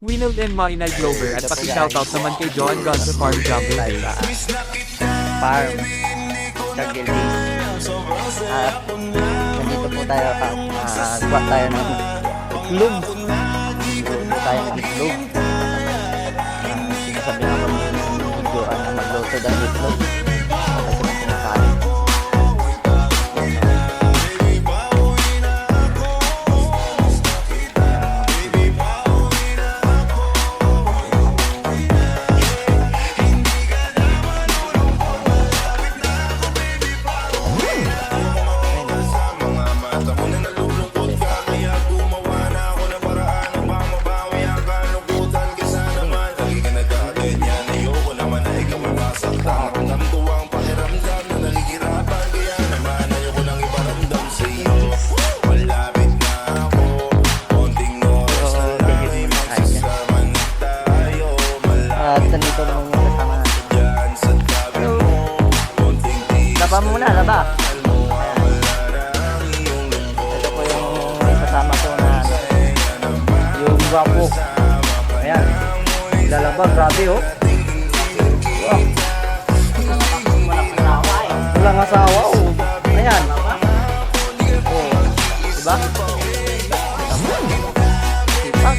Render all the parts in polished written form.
Winold and Marinay Glover at paki-shoutout naman kay John Guns Farm Jumbo tayo Day. sa farm sa Gilbis. At nandito po tayo gawa tayo ng itlog. Luto tayo ng itlog. Sinasabi nga kami ng videoan na magluto ng itlog. Kasi may kinakain. At nandito naman yung kasama natin. Hello! Laba muna, laba! Ito po yung kasama ko na yung gwapo. Ayan. Lalaba, grabe oh. Wow. Walang asawa oh. Ayan. Oh. Diba? Sipag.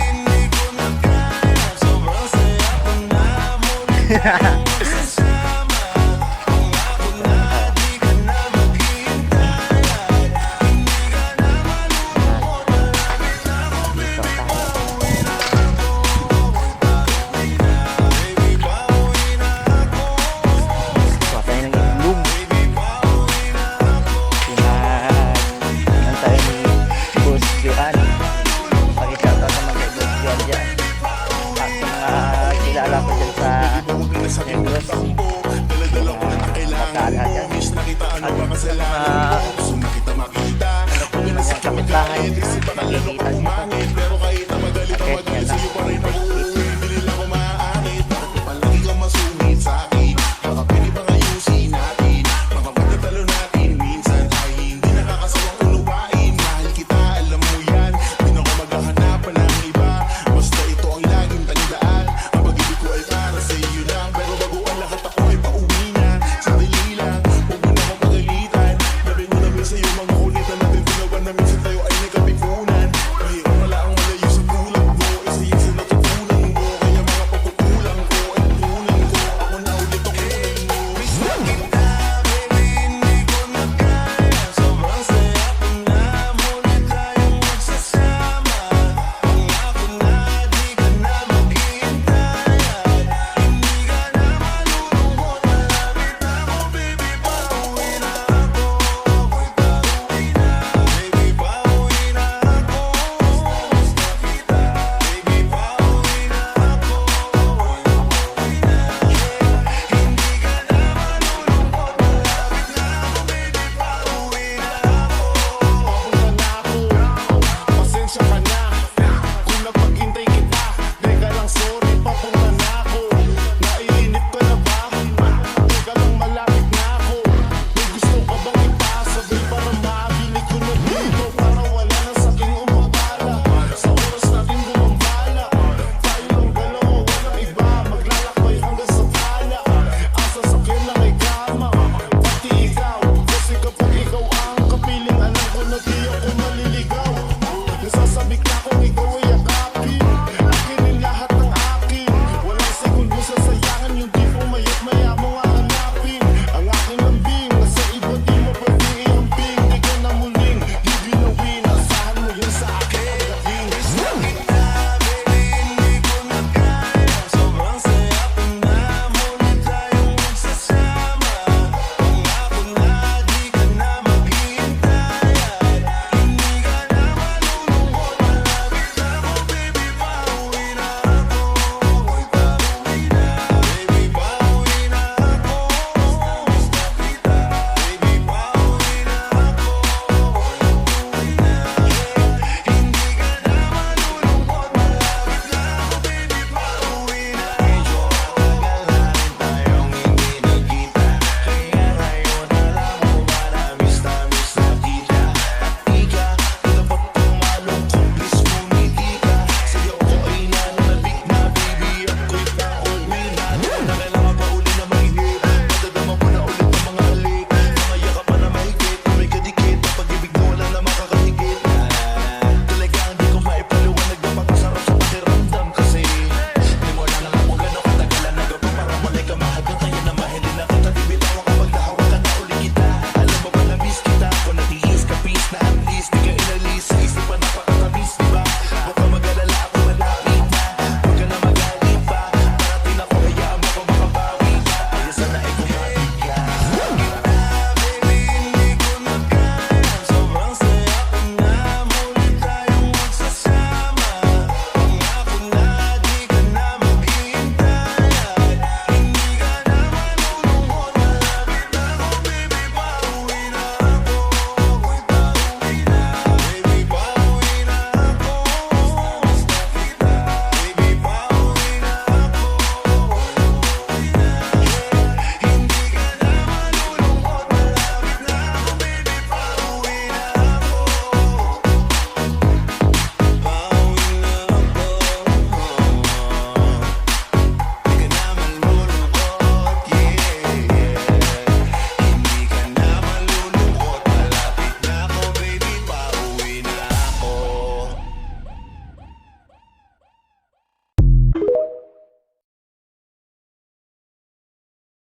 Kapit-bahay, nakikita dito.